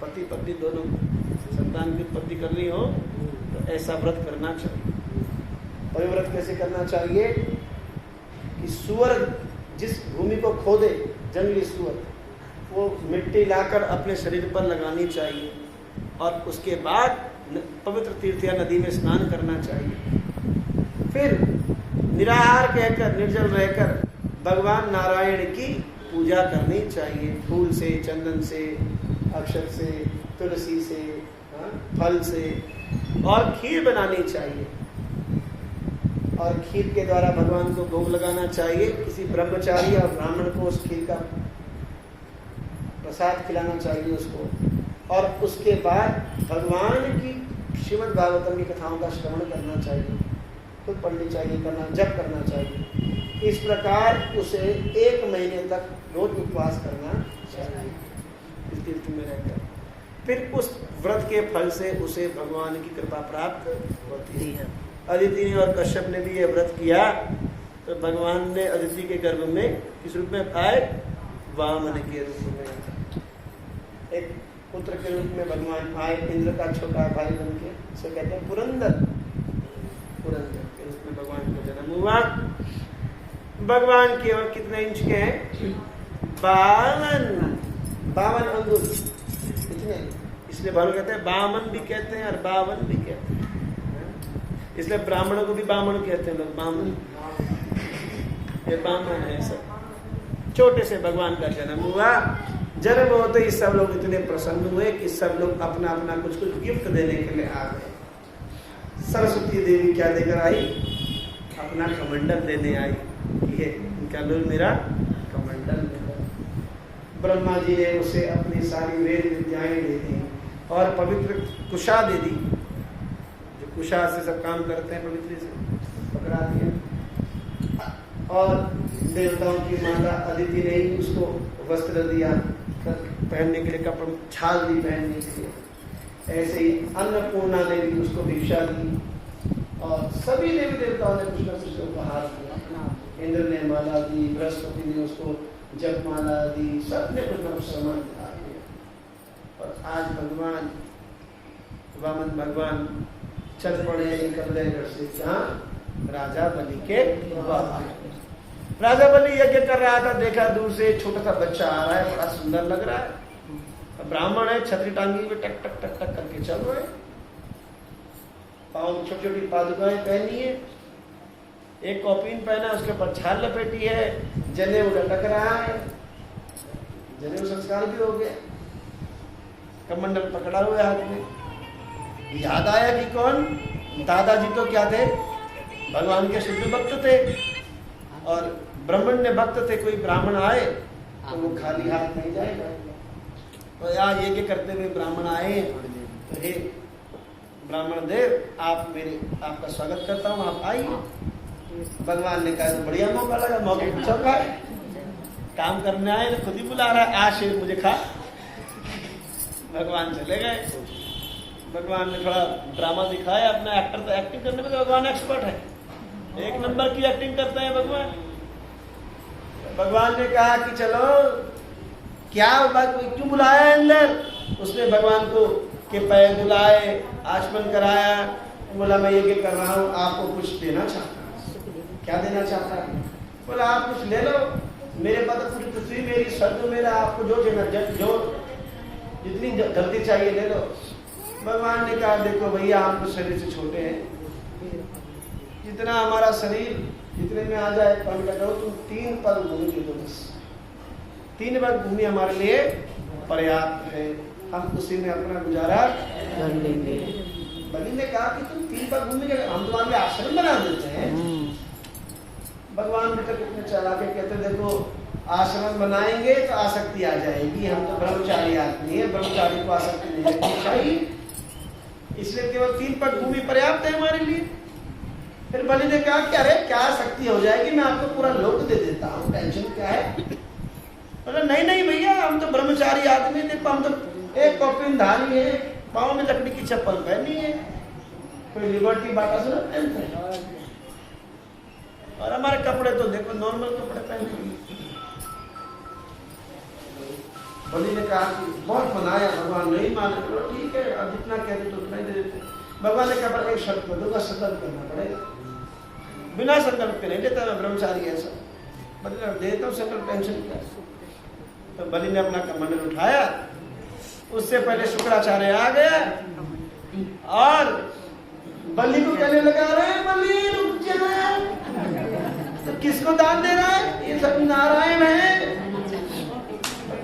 पति पत्नी दोनों संतान की उत्पत्ति करनी हो तो ऐसा व्रत करना चाहिए। और ये व्रत कैसे करना चाहिए कि सुअर जिस भूमि को खोदे, जंगली सुअर, वो मिट्टी लाकर अपने शरीर पर लगानी चाहिए और उसके बाद पवित्र तीर्थ या नदी में स्नान करना चाहिए। फिर निराहार कहकर, निर्जल रहकर भगवान नारायण की पूजा करनी चाहिए, फूल से, चंदन से, अक्षत से, तुलसी से, फल से, और खीर बनानी चाहिए और खीर के द्वारा भगवान को भोग लगाना चाहिए। किसी ब्रह्मचारी और ब्राह्मण को उस खीर का प्रसाद खिलाना चाहिए उसको, और उसके बाद भगवान की श्रीमद् भागवतम की कथाओं का श्रवण करना चाहिए, खुद पढ़नी चाहिए, करना, जप करना चाहिए। इस प्रकार उसे 1 महीने तक रोज उपवास करना चाहिए इस तीर्थ में रहकर। फिर उस व्रत के फल से उसे भगवान की कृपा प्राप्त होती है। अदिति ने और कश्यप ने भी यह व्रत किया तो भगवान ने अदिति के गर्भ में किस रूप में आए? वामन के रूप में, एक पुत्र के रूप में भगवान आए, इंद्र का छोटा भाई बन के, इसे कहते हैं पुरंदर। पुरंदर के रूप में भगवान का जन्म हुआ। भगवान के और कितने इंच के हैं? 52 अंगुल, इतने। इसलिए बामन कहते हैं, बामन भी कहते हैं और 52 भी कहते हैं। इसलिए ब्राह्मणों को भी बामन कहते हैं लोग, बामन, ये बामन है सब। छोटे से भगवान का जन्म हुआ। जन्म होते ही सब लोग इतने प्रसन्न हुए कि सब लोग अपना अपना कुछ कुछ गिफ्ट देने के लिए आ गए। सरस्वती देवी क्या देकर आई? अपना कमंडल देने आई। ये इनका लोग मेरा कमंडल। ब्रह्मा जी ने उसे अपनी सारी वेद विद्याएं दे दी और पवित्र कुशा दे दी, जो कुशा से सब काम करते हैं, पवित्र से पकड़ा दिया। और देवताओं की माता अदिति ने ही उसको वस्त्र दिया पहनने के लिए, कपड़े, छाल दी पहनने के लिए। ऐसे ही अन्नपूर्णा ने भी उसको भिक्षा दी और सभी देवी देवताओं ने कुछ न कुछ उपहार दिया। इंद्र ने माला दी, बृहस्पति ने उसको जपमाला दी, सबने कुछ न कुछ सम्मान दिया। और आज भगवान वामन भगवान चल पड़े निकल रहे घर से, जहाँ राजा बलि के वहाँ। राजा बलि यज्ञ कर रहा था, देखा दूर से छोटा सा बच्चा आ रहा है, बड़ा सुंदर लग रहा है। ब्राह्मण है, छतरी टांगी में टक टक टक टक करके चल रहे, पाँव में छोटी छोटी पादुकाएं पहनी है, एक कॉपीन पहना, उसके ऊपर छाल लपेटी है, जनेऊ लटक रहा है, जनेऊ संस्कार भी हो गया, कमंडल पकड़ा हुआ है हाथ में। याद आया कि कौन? दादाजी तो क्या थे? भगवान के शुद्ध भक्त थे और ब्राह्मण्य भक्त थे। कोई ब्राह्मण आए तो वो खाली हाथ नहीं जाएगा। तो यार ये करते हुए ब्राह्मण आए तो हे ब्राह्मण देव, आपका स्वागत करता हूँ, आप आइए। भगवान ने कहा तो बढ़िया मौका लगा, मौके पर चल रहा है, काम करने आए तो खुद ही बुला रहा है, आज शेर मुझे खा। भगवान चले गए। भगवान ने थोड़ा ड्रामा दिखाया, अपना एक्टर तो एक्टिंग करने में तो भगवान एक्सपर्ट है, 1 नंबर की एक्टिंग करते हैं भगवान। भगवान ने कहा कि चलो क्या बात, क्यों बुलाया अंदर? उसने भगवान को के पैर बुलाए, आचमन कराया, बोला मैं ये कर रहा हूँ, आपको कुछ देना चाहता हूँ। क्या देना चाहता है? बोला आप कुछ ले लो, मेरे पास तो पूरी पृथ्वी मेरी, स्वर्ग मेरा, आपको जो देना, जो जितनी जल्दी चाहिए ले लो। भगवान ने कहा देखो भैया, हम तो शरीर से छोटे हैं, जितना हमारा शरीर जितने में आ जाए, काम करो, तुम 3 पग भूमि दे दो, बस 3 पग भूमि हमारे लिए पर्याप्त है, हम उसी में अपना गुजारा कर लेंगे। बलि ने कहा कि तुम 3 पग भूमि, हम तुम्हारे लिए आश्रम बना देते हैं। भगवान बेटा कितने चालाक है, कहते देखो आश्रम बनाएंगे तो आसक्ति आ जाएगी, हम तो ब्रह्मचारी आदमी है, ब्रह्मचारी को आसक्ति नहीं रखनी चाहिए, इसलिए केवल 3 पग भूमि पर्याप्त है हमारे लिए। फिर बलि ने कहा कि अरे क्या शक्ति हो जाएगी, मैं आपको पूरा लोक दे देता हूँ, टेंशन क्या है? बोला नहीं भैया, हम तो ब्रह्मचारी आदमी, देखो हम तो एक कॉपिन धारी है, पाँव में लकड़ी की चप्पल पहनी है, कोई लिबर्टी बाटा से पहनते हैं, और हमारे कपड़े तो देखो नॉर्मल कपड़े पहने। बलि ने कहा कि बहुत मनाया, भगवान नहीं माने, तो ठीक है अब जितना कहते तो उतना ही दे देते। भगवान ने कहा पर एक शर्त कर दूंगा, संकल्प करना पड़ेगा। बिना संकल्प के नहीं देता मैं ब्रह्मचारी ऐसा। बलि देता हूँ संकल्प, टेंशन क्या। तो बलि ने अपना कमंडल उठाया, उससे पहले शुक्राचार्य आ गया और बलि को कहने लगा, अरे बलि रुक जा, तो किसको दान दे रहा है, ये सब नारायण है।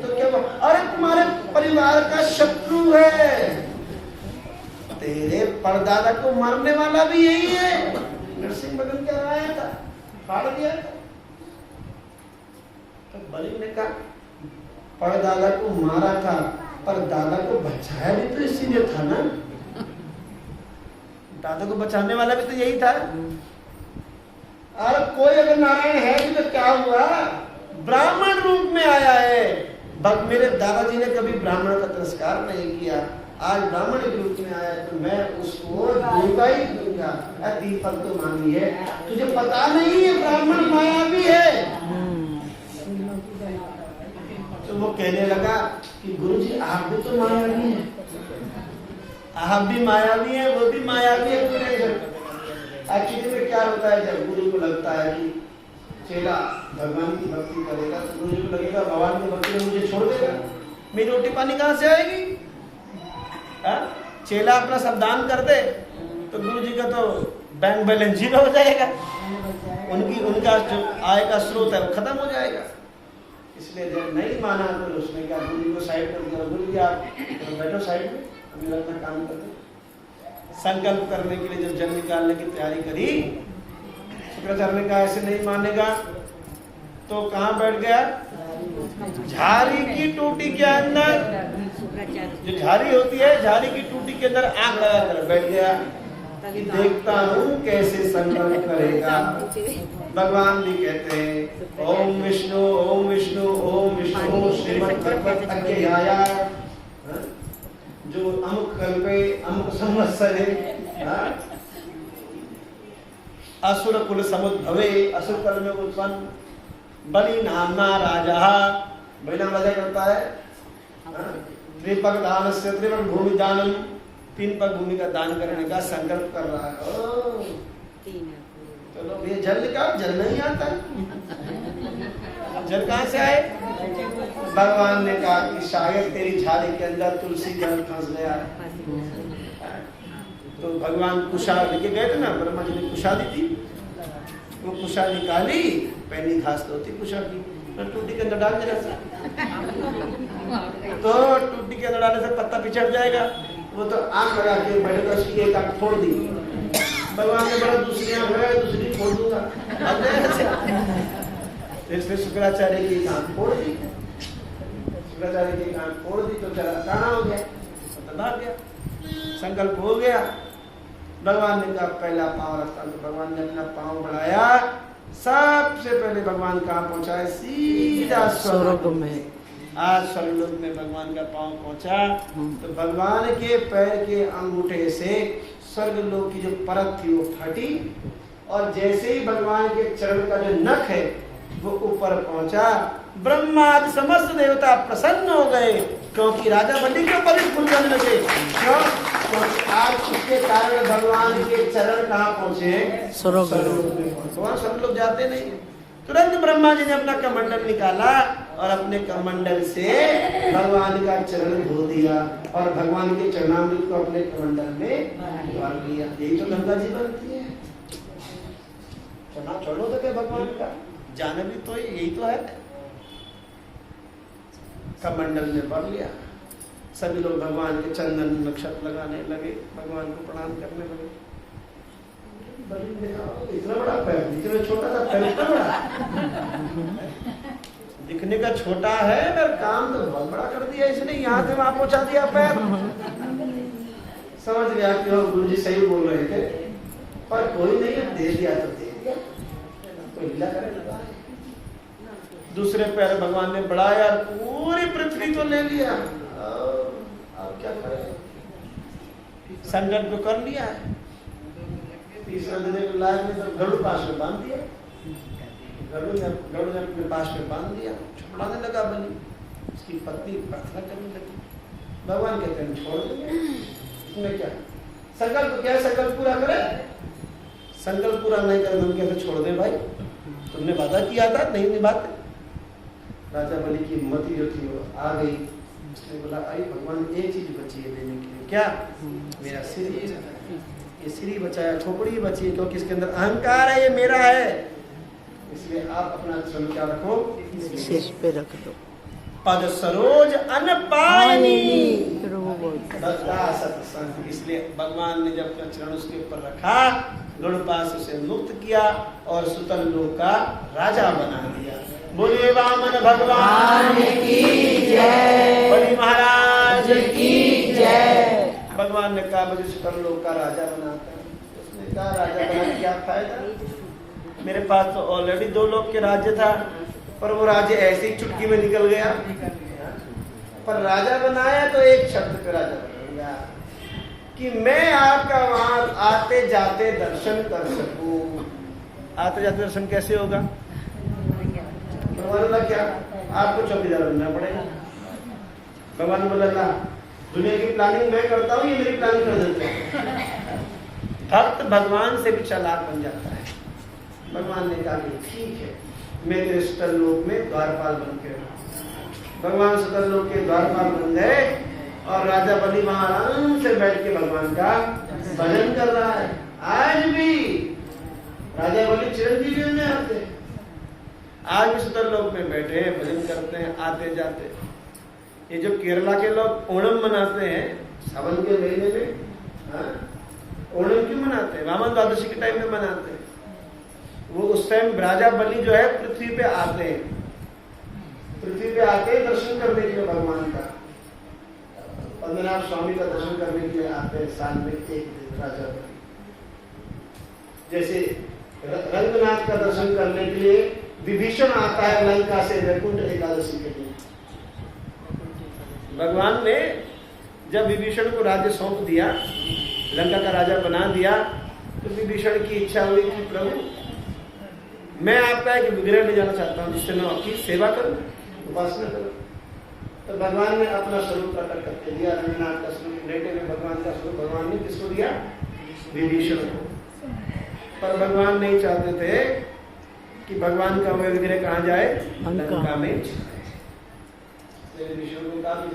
तो क्या, अरे तुम्हारे परिवार का शत्रु है, तेरे परदादा को मारने वाला भी यही है। नरसिंह बदन क्या आया था, फाड़ दिया था। तो बलि ने कहा परदादा को मारा था, पर दादा को बचाया भी तो इसी ने था ना, दादा को बचाने वाला भी तो यही था। और कोई अगर नारायण है भी तो क्या हुआ, ब्राह्मण रूप में आया है। मेरे दादाजी ने कभी ब्राह्मण का तिरस्कार नहीं किया, आज ब्राह्मण के रूप में आया है तो मैं उसको दूंगा ही दूंगा। दीपक तो मानी है, तुझे पता नहीं है ब्राह्मण मायावी है। तो वो कहने लगा कि गुरुजी आप भी तो मायावी हैं, आप भी मायावी हैं, वो भी मायावी है। एक्चुअली में क्या होता है, जब गुरु को लगता है कि चेला भगवान की भक्ति करेगा तो गुरु को लगेगा भगवान की भक्ति में मुझे छोड़ देगा, मेरी रोटी पानी कहाँ से आएगी। चेला अपना सब दान कर दे तो गुरु जी का तो बैंक बैलेंस जीरो हो जाएगा, उनका जो आय का स्रोत है वो खत्म हो जाएगा। इसलिए जब नहीं माना तो उसने क्या, गुरु को साइड कर दिया, गुरु जी आप बैठो साइड में, हम अपना काम करते। संकल्प करने के लिए जब जल निकालने की तैयारी करी, शुक्राचार्य ने कहा ऐसे नहीं मानेगा, तो कहाँ बैठ गया, झाड़ी की टूटी के अंदर। जो झाड़ी होती है, झाड़ी की टूटी के अंदर आंख लगा कर बैठ गया कि देखता हूँ कैसे संकल्प करेगा। भगवान भी कहते हैं ओम विष्णु ओम विष्णु ओम विष्णु श्रीमद्भगवत अज्ञेयाय, जो अमुक कल्पे अमुक संवत्सरे असुर कुल समुद्भवे, असुर कुल में उत्पन्न बलि नामना राजा। बलि नाम राजा करता है त्रिपग दानस्य, त्रिपग भूमि दानम, 3 पग भूमि का दान करने का संकल्प कर रहा है। चलो ये जल निकाल, जल नहीं आता, जल कहाँ से आए। भगवान ने कहा कि शायद तेरी झाड़ी के अंदर तुलसी जल फंस गया है। तो भगवान कुशा लेके गए थे ना, ब्रह्मा जी ने कुशा दी थी, वो कुशा निकाली, पहली घास तो होती कुशा की, तो टूटी के अंदर डाल देना, तो टूटी के अंदर डालने से पत्ता पिछड़ जाएगा। वो तो आंख लगा के बैठे तो उसकी एक आंख फोड़ दी। भगवान ने बड़ा दूसरी आंख लगा, दूसरी फोड़ दूंगा, इसलिए शुक्राचार्य की एक आंख फोड़ दी। शुक्राचार्य की एक आंख फोड़ दी तो चला काना हो गया, पत्ता डाल गया, संकल्प हो गया। भगवान ने कहा पहला पांव रखता, तो भगवान ने अपना पांव बढ़ाया, सबसे पहले भगवान कहाँ पहुंचा है, सीधा स्वर्ग में। आज स्वर्गलोक में भगवान का पांव पहुंचा, तो भगवान के पैर के अंगूठे से स्वर्गलोक की जो परत थी वो फटी, और जैसे ही भगवान के चरण का जो नख है वो ऊपर पहुंचा, ब्रह्मा आदि समस्त देवता प्रसन्न हो गए, क्योंकि राजा बलि के ऊपर फूल करने लगे। क्यों? आज उसके कारण भगवान के चरण कहाँ पहुंचे, स्वर्गलोक में। भगवान स्वर्गलोक जाते नहीं। तुरंत ब्रह्मा जी ने अपना कमंडल निकाला और अपने कमंडल से भगवान का चरण धो दिया, और भगवान के चरणामृत को अपने कमंडल में भर लिया। यही तो गंगा जी बनती है। चढ़ा चढ़ो तो क्या भगवान का जाने भी तो यही तो है। कमंडल में भर लिया, सभी लोग भगवान के चंदन नक्षत्र लगाने लगे, भगवान को प्रणाम करने लगे। इतना बड़ा पैर, इतना छोटा सा पैर, इतना बड़ा दिखने का छोटा है, पर काम तो बहुत बड़ा कर दिया इसने, यहाँ से वहां पहुंचा दिया पैर। समझ गया कि गुरु जी सही बोल रहे थे, पर कोई नहीं, दे दिया तो दे दिया, कोई लीला करे लगा। दूसरे पैर भगवान ने बढ़ाया, पूरी पृथ्वी तो ले लिया। अब क्या करें, संकल्प तो कर लिया है। तीसरा देने के लायक में तो गरुड़ पास में बांध दिया, गरुड़ ने अपने पास में बांध दिया, छुड़ाने लगा बलि। उसकी पत्नी प्रार्थना करने लगी। भगवान कहते हैं छोड़ देंगे, इसमें क्या संकल्प, क्या संकल्प पूरा करे, संकल्प पूरा नहीं करे हम कहते छोड़ दे भाई, तुमने वादा किया था नहीं निभाते। राजा बलि की मति जो थी वो आ गई, उसने बोला आई भगवान एक चीज बची है देने के लिए, क्या, मेरा सिर बचा है, ये सिर ही बचाया, खोपड़ी बची है, क्योंकि इसके अंदर अहंकार है, ये मेरा है, इसलिए आप अपना श्रम क्या रखो, शीश पे रख दो। पद सरोज अन्न पानी, इसलिए भगवान ने जब अपना चरण उसके ऊपर रखा, गरुड़पाश उसे मुक्त किया और सुतल लोक का राजा बना दिया। बोलिए वामन भगवान की जय, बलि महाराज की जय। भगवान ने कहा मुझे सुतल लोक का राजा बनाता है। उसने कहा राजा बना क्या फायदा, मेरे पास तो ऑलरेडी 2 लोक के राज्य था, पर वो राज्य ऐसे ही चुटकी में निकल गया, पर राजा बनाया तो एक शब्द पे राजा बन गया कि मैं आपका वहां आते जाते दर्शन कर सकूं। आते जाते दर्शन कैसे होगा, भगवान बोला क्या आपको चौकीदार बनना पड़ेगा। भगवान बोला ना दुनिया की प्लानिंग मैं करता हूँ, ये मेरी प्लानिंग कर देते हैं। भक्त भगवान से भी चालाक बन जाता है। भगवान ने कहा कि ठीक है, मैं तेरे सुतल लोक में द्वारपाल बन के रहूं। भगवान सुतल लोक के द्वारपाल बन गए और राजा बलि वहां आराम से बैठ के भगवान का भजन कर रहा है। आज भी राजा बलि चिरंजीवी में आते, आज भी सुतल लोक में बैठे हैं, भजन करते हैं आते जाते। ये जो केरला के लोग ओणम मनाते हैं सावन के महीने में, ओणम क्यों मनाते हैं, वामन द्वादशी के टाइम में मनाते हैं। वो उस टाइम राजा बलि जो है पृथ्वी पे आते हैं, पृथ्वी पे आके दर्शन करने के लिए भगवान का, पद्मनाभ स्वामी का दर्शन करने के लिए आते हैं साल में एक दिन राजा बलि। जैसे रंगनाथ का दर्शन करने के लिए विभीषण आता है लंका से वैकुंठ एकादशी के दिन। भगवान ने जब विभीषण को राज्य सौंप दिया, लंका का राजा बना दिया, तो विभीषण की इच्छा हुई कि प्रभु मैं आपका एक विग्रह ले जाना चाहता हूँ जिससे मैं आपकी सेवा करूं, उपासना करूं। तो भगवान ने अपना स्वरूप प्रकट करके दिया, रंगनाथ का स्वरूप लेटे में भगवान का स्वरूप भगवान ने किसको दिया, विभीषण को। पर भगवान नहीं चाहते थे कि भगवान का वह विग्रह कहाँ जाए, लंका में। विभीषण को कहा कि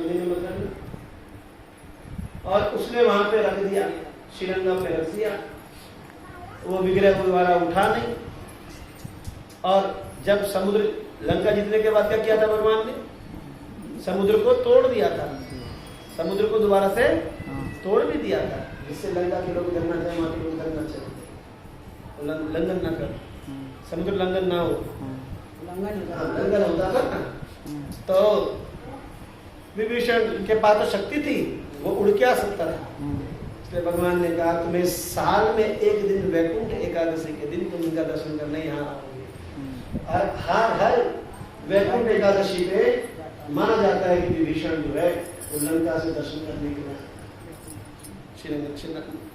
और उसने वहां पे रख दिया, श्रीलंका पे रख दिया। वो विग्रह दोबारा उठा नहीं। और जब समुद्र लंका जीतने के बाद क्या किया था भगवान ने, समुद्र को तोड़ दिया था, समुद्र को दोबारा से तोड़ भी दिया था, जिससे लंका के लोग करना चाहे वहां के लोग करना चाहे, लंघन न कर, समुद्र लंघन ना हो, लंघन होता था ना। तो विभीषण के पास तो शक्ति थी, वो उड़ के आ सकता था, इसलिए भगवान ने कहा तुम्हें साल में एक दिन वैकुंठ एकादशी के दिन तुम इनका दर्शन करने यहाँ आओगे। और हर वैकुंठ एकादशी पे माना जाता है कि विभीषण जो है वो लंका से दर्शन करने के लिए श्री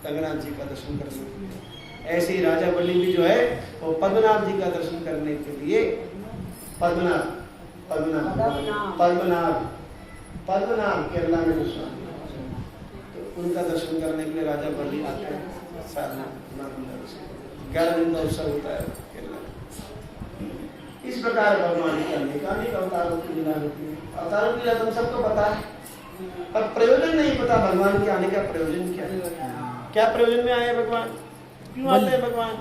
रंगनाथ जी का दर्शन करने के लिए। ऐसे ही राजा बलि भी जो है वो पद्मनाभ जी का दर्शन करने के लिए, पद्मनाभ केरला में जो स्वामी, तो उनका दर्शन करने के लिए राजा बलि आते हैं। 11 दिन का उत्सव होता है केरला में। इस प्रकार भगवान के अनेक अवतारों की लीला होती है। अवतारों की लीला तुम सबको पता है, पर प्रयोजन नहीं पता भगवान के आने का प्रयोजन क्या है। क्या प्रयोजन में आए भगवान, क्यों आते हैं भगवान,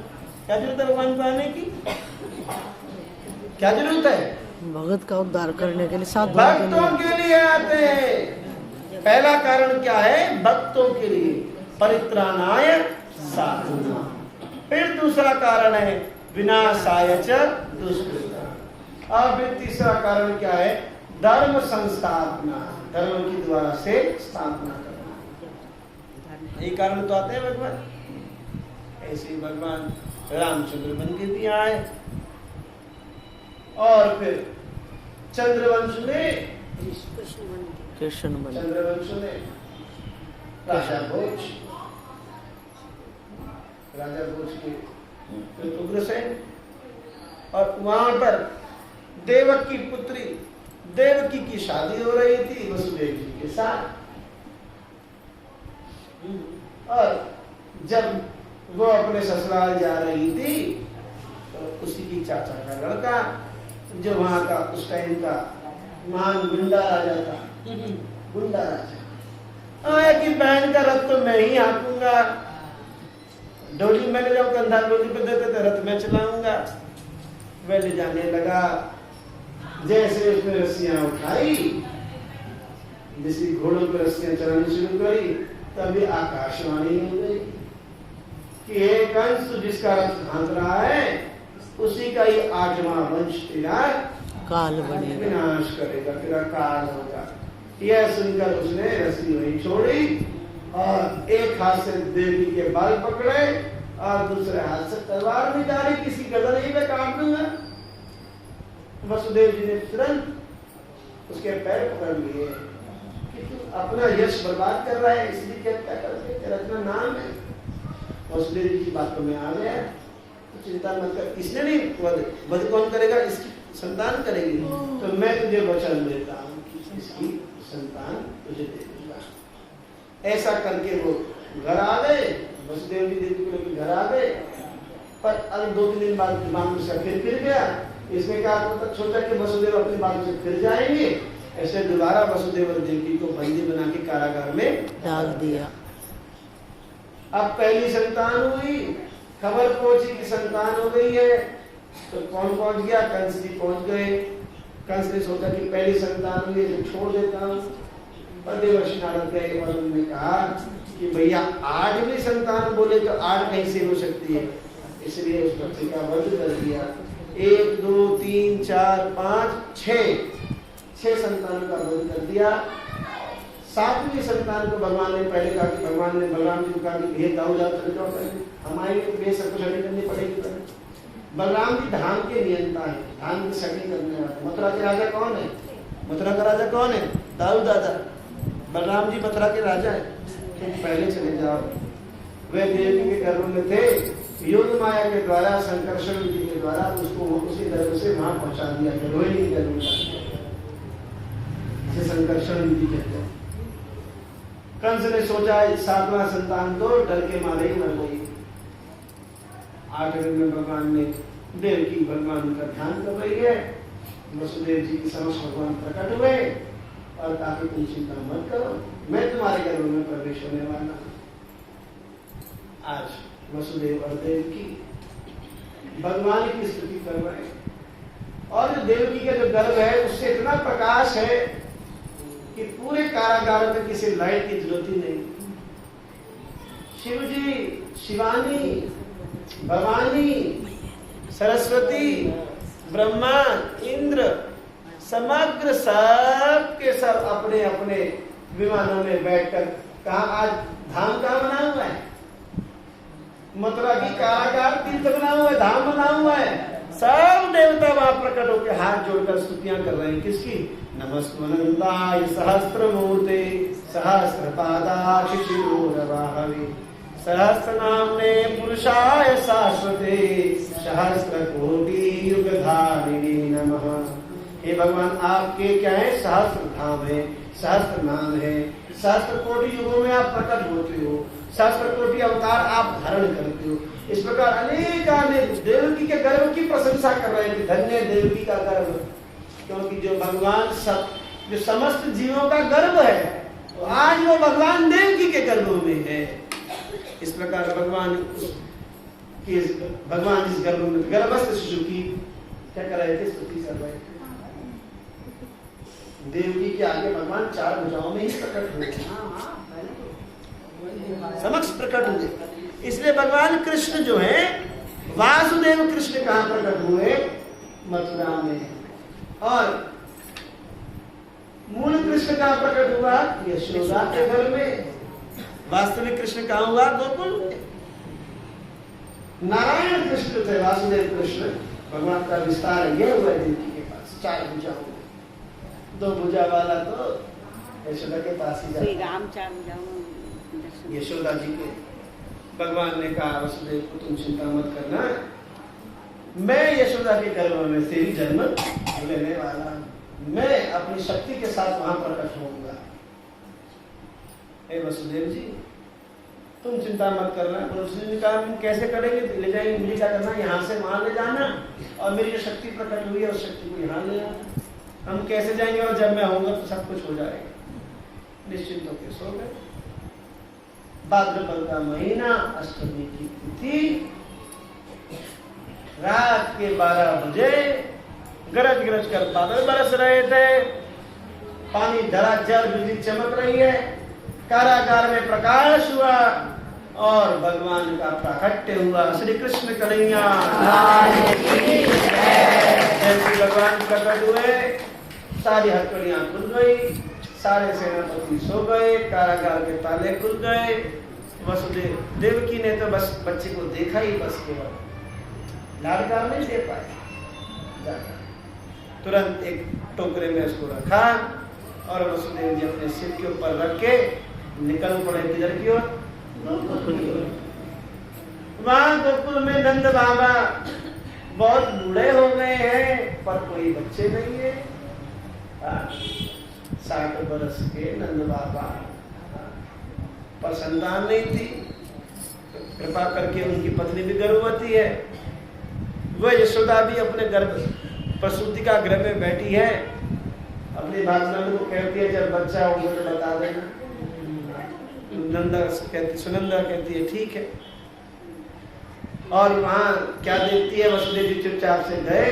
क्या जरूरत है भगवान को आने की, क्या जरूरत है, भगत का उद्धार करने के लिए, भक्तों के लिए आते हैं। पहला कारण क्या है, भक्तों के लिए, परित्राणाय साधुनां। फिर दूसरा कारण है विनाशाय च दुष्कृतां। और फिर तीसरा कारण क्या है, धर्म संस्थापना, धर्म की द्वारा से स्थापना करना। ये कारण तो आते हैं भगवान। ऐसे ही भगवान रामचंद्र बन के भी आए, और फिर चंद्रवंश में चंद्रवंश में राजा भोज के उग्रसेन, और वहां पर देवक की पुत्री देवकी की शादी हो रही थी वसुदेव जी के साथ। और जब वो अपने ससुराल जा रही थी तो उसी की चाचा का लड़का, जो वहां का उस टाइम का महान गुंडा राजा था, गुंडा राजा आया कि बहन का रथ तो मैं ही हाँकूंगा, डोली में ले जाऊं, कंधा डोली पे देते थे, रथ में चलाऊंगा। वह ले जाने लगा, जैसे उसने रस्सियां उठाई, जैसे घोड़ों पर रस्सियां चलानी शुरू करी, तभी आकाशवाणी हो गई कि हे कंस, जिसका रथ हाँक रहा है उसी का ही 8वां वंश तेरा काल बनेगा, विनाश करेगा, तेरा काल होगा। यह सुनकर उसने रस्सी वहीं छोड़ी और एक हाथ से देवी के बाल पकड़े और दूसरे हाथ से तलवार भी डाली, किसी गर्दन ही में काट दूंगा। वसुदेव जी ने तुरंत उसके पैर पकड़ लिए कि तू अपना यश बर्बाद कर रहा है, इसलिए क्या करके, तेरा इतना नाम है। वसुदेव जी की बातों में आ गया, तो चिंता मत कर, इसने नहीं वध कौन करेगा, इसकी संतान करेगी, तो मैं तुझे वचन देता हूँ कि इसकी संतान तुझे दे दूंगा। ऐसा करके वो घर आ गए, वसुदेव जी देवी को लेकर घर आ गए। पर अब 2-3 दिन बाद दिमाग में से फिर गया, इसमें क्या सोचा कि वसुदेव अपनी बात से फिर जाएंगे, ऐसे दोबारा वसुदेव और देवकी को बंदी बना के कारागार में डाल दिया। अब पहली संतान हुई, खबर पहुंची कि संतान हो गई है, तो कौन पहुंच गया, कंस जी पहुंच गए। कंस ने सोचा कि पहली संतान हुई है तो छोड़ देता हूँ, पर देवर्षि नारद गए और उन्होंने कहा कि भैया 8वीं संतान बोले तो 8 कहीं से हो सकती है, इसलिए उस बच्चे का वध कर दिया। 1 2 3 4 5 6 संतानों का वध कर दिया। 7वीं संतान को भगवान ने पहले कहा कि भगवान ने बलराम जी को कहा कि भेद दाऊ जाओ, चले जाओ, हमारी तो सब कुछ हटी करनी पड़ेगी। बलराम जी धाम के नियंता है, धाम की सेटिंग करने वाले। मथुरा के राजा कौन है, मथुरा का राजा कौन है, दाऊ दादा। बलराम जी मथुरा के राजा है, तुम पहले चले जाओ। वे देवी के गर्भ में थे, योग माया के द्वारा, संकर्षण विधि के द्वारा उसको उसी गर्भ से वहां पहुंचा दिया गया, रोहिणी के गर्भ में, इसे संकर्षण विधि कहते हैं। कंस ने सोचा 7वां संतान तो डर के मारे ही मर गई। 8वें में भगवान ने देवकी भगवान का ध्यान कर रही है, वसुदेव जी के समक्ष भगवान प्रकट हुए और कहा कि तुम चिंता मत करो, मैं तुम्हारे गर्भ में प्रवेश होने वाला हूं। आज वसुदेव और देवकी भगवान की स्तुति कर रहे हैं, और जो देवकी का जो गर्भ है उससे इतना प्रकाश है कि पूरे कारागार में किसी लाइट की जरूरत ही नहीं। शिव जी, शिवानी, भवानी, सरस्वती, ब्रह्मा, इंद्र, समग्र सब के सब अपने अपने विमानों में बैठकर, कहा आज धाम कहाँ बना हुआ है, मथुरा की कारागार तीर्थ बना हुआ है, धाम बना हुआ है। सब देवता वहां प्रकट होकर हाथ जोड़कर स्तुतियां कर रहे हैं, किसकी, नमस्कुनंदाय सहस्त्रमूर्ते सहस्रपादाय शिरोरवाहवे सहस्रनाम्ने पुरुषाय शाश्वते सहस्रकोटि युगधारिणे नमः। हे भगवान, आपके क्या है, सहस्त्र धाम है, सहस्त्र नाम है, सहस्त्र कोटि युगों में आप प्रकट होते हो, सहस्त्र कोटि अवतार आप धारण करते हो। इस प्रकार अनेक देवकी के गर्भ की प्रशंसा कर रहे हैं, धन्य देवकी का गर्भ, क्योंकि जो भगवान सब, जो समस्त जीवों का गर्भ है, तो आज वो भगवान देवकी के गर्भ में है। इस प्रकार भगवान इस गर्भ में गर्भस्थ शिशु की क्या कर रहे थे, स्तुति कर रहे थे। देवकी के आगे भगवान 4 भुजाओं में ही प्रकट हुए, समक्ष प्रकट हुए। इसलिए भगवान कृष्ण जो है, वासुदेव कृष्ण कहाँ प्रकट हुए, मथुरा में। और मूल कृष्ण कहाँ प्रकट हुआ, यशोदा के घर में। वास्तविक कृष्ण कहाँ हुआ, गोकुल में। नारायण कृष्ण थे, वासुदेव कृष्ण भगवान का विस्तार ये हुआ देवकी के पास 4 भुजाओं में। 2 भुजा वाला तो यशोदा के पास ही जाता। राम 4 भुजाओं, यशोदा जी को भगवान ने कहा, वसुदेव को तुम चिंता मत करना, मैं यशोदा के गर्भ में से ही जन्म लेने वाला हूं। मैं अपनी शक्ति के साथ वहां प्रकट होऊंगा। हे वसुदेव जी, तुम चिंता मत करना। उसने कहा कैसे करेंगे? ले जाएंगे, मुझे क्या करना, यहाँ से वहां ले जाना और मेरी जो शक्ति प्रकट हुई है उस शक्ति को यहाँ ले आना। हम कैसे जाएंगे? और जब मैं आऊंगा तो सब कुछ हो जाएगा। निश्चिंत होकर सो गए। भाद्रपद का महीना, अष्टमी की तिथि, रात के 12 बजे गरज गरज कर बादल बरस रहे थे। पानी धराधर, बिजली चमक रही है, कारागार में प्रकाश हुआ और भगवान का प्राकट्य हुआ। श्री कृष्ण कन्हैया जैसे भगवान प्रकट हुए, सारी हथकड़ियां खुल गई, सारे सेनापति सो गए, कारागार के ताले खुल गए। वसुदेव देवकी ने तो बस बच्चे को देखा ही, बस केवल लाड़कार नहीं दे पाए। तुरंत एक टोकरे में उसको रखा और वसुदेव जी अपने सिर के ऊपर रख के निकल पड़े। किधर की ओर? वहां गोकुल में नंद बाबा बहुत बूढ़े हो गए हैं, पर कोई बच्चे नहीं है। 60 बरस के नंद बाबा, पर संतान नहीं थी। कृपा करके उनकी पत्नी भी गर्भवती है। वह यशोदा भी अपने गर्भ प्रसूति का गृह में बैठी है। अपनी भाषण को कहती है जब बच्चा होगा तो बता देना। सुनंदा कहती है ठीक है। और वहां क्या देखती है? वसुदेव जी चुपचाप से गए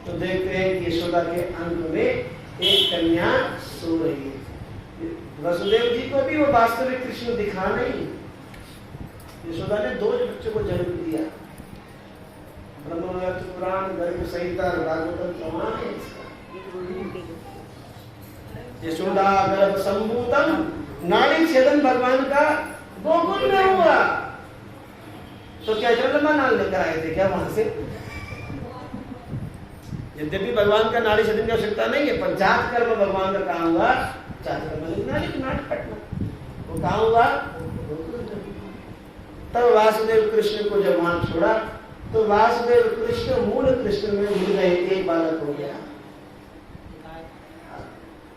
तो देखते हैं कि यशोदा के अंग में एक कन्या सो रही है। वसुदेव जी को भी वो वास्तविक कृष्ण दिखा नहीं। यशोदा ने 2 बच्चों को जन्म दिया। ब्रह्मवैवर्त पुराण, गर्ग संहिता, भागवतम प्रमाण है इसका। यशोदा गर्भ संभूतम, नाड़ी छेदन भगवान का गोकुल में हुआ। तो क्या जन्ममान लेकर आए थे क्या वहां से? यद्यपि भगवान का नाड़ी छेदन की आवश्यकता नहीं है, पर जात कर्म भगवान का कहाँ हुआ? जात कर्म नाट कटना वो कहाँ हुआ? तब वासुदेव कृष्ण को जब वहां छोड़ा तो वासुदेव कृष्ण मूल कृष्ण में मिल गए, एक बालक हो गया।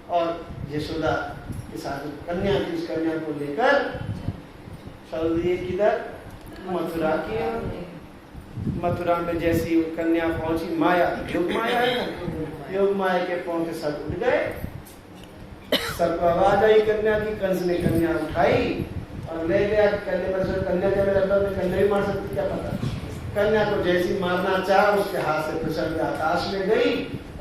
और यशोदा के साथ कन्या की, इस कन्या को लेकर चल दिए किधर? मथुरा की। मथुरा में जैसी कन्या पहुंची, माया, योग माया है ना, योग माया के पांव के साथ उठ गए। सबको आवाज आई कन्या की। कंस ने कन्या उठाई और ले गया। कन्या क्या कन्या भी मार सकती, क्या पता। कन्या को जैसी मारना चाहा उसके हाथ से फिसल के आकाश में गई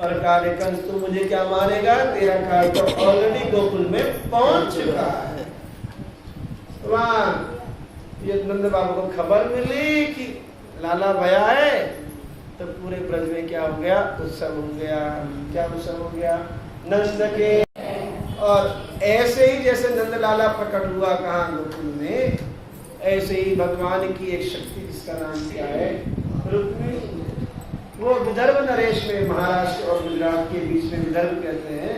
और कहा कंस तू मुझे क्या मारेगा? तेरा काल तो ऑलरेडी गोकुल में पहुंच चुका है। वहां ये नंद बाबू को खबर मिली कि लाला भया है, तो पूरे ब्रज में क्या हो गया? उत्सव हो गया। क्या उत्सव हो गया? नंद के। और ऐसे ही जैसे नंद लाला प्रकट हुआ कहाँ? गोकुल में। ऐसे ही भगवान की एक शक्ति जिसका नाम क्या है? रुक्मिणी। वो विदर्भ नरेश में, महाराष्ट्र और गुजरात के बीच में विदर्भ कहते हैं।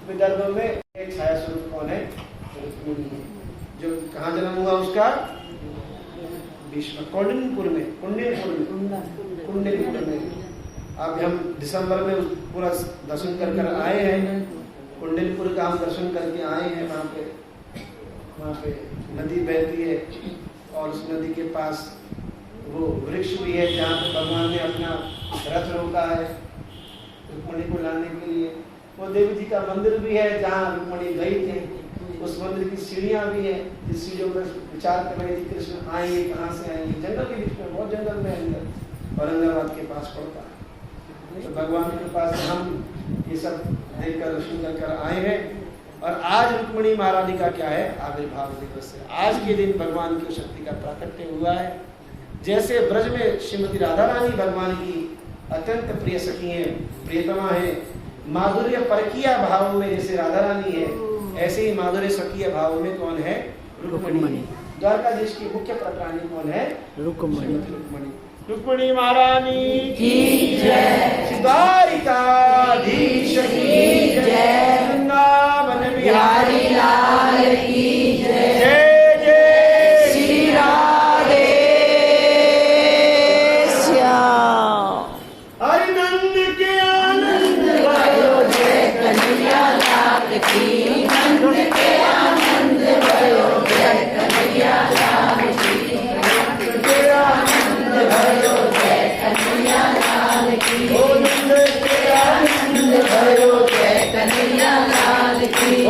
विदर्भ में एक छाया स्वरूप कौन है? रुक्मिणी। जो कहाँ जन्म हुआ उसका? भीष्म कुंडनपुर में। कुंडनपुर में। अब हम दिसंबर में पूरा दर्शन कर आए हैं। कुंडनपुर का हम दर्शन करके आए हैं। वहाँ पे नदी बहती है और उस नदी के पास वो वृक्ष भी है जहाँ पे भगवान ने अपना रथ रोका है रुक्मिणी को लाने के लिए। वो देवी जी का मंदिर भी है जहाँ रुक्मिणी गई थी। उस मंदिर की सीढ़ियाँ भी है, जिस सीढ़ियों पर विचार कर रहे थे कृष्ण आएंगे, कहाँ से आएंगे। जंगल के बीच में, बहुत जंगल में अंदर औरंगाबाद के पास पड़ता है। तो भगवान के पास हम ये सब देखकर दर्शन कर आए हैं। और आज रुक्मिणी महारानी का क्या है? आविर्भाव दिवस है। आज के दिन भगवान की शक्ति का प्राकट्य हुआ है। जैसे ब्रज में श्रीमती राधा रानी भगवान की अत्यंत प्रिय सखी है, प्रियतमा है, माधुर्य परकीय भाव में जैसे राधा रानी है, ऐसे ही माधुर्य सखीय भाव में कौन है? रुक्मिणी। द्वारकाधीश की मुख्य प्राणी कौन है? रुक्मिणी। रुक्मिणी महारानी की जय। द्वारिकाधीश की जय। वृंदावन बिहारी लाल की जय। जय जय श्री राधे श्याम। हरि नंद के आनंद कंठ के आनंद भयो जय कन्हैया लाल की कंठ के आनंद भयो जय कन्हैया लाल की कंठ के आनंद भयो जय कन्हैया लाल की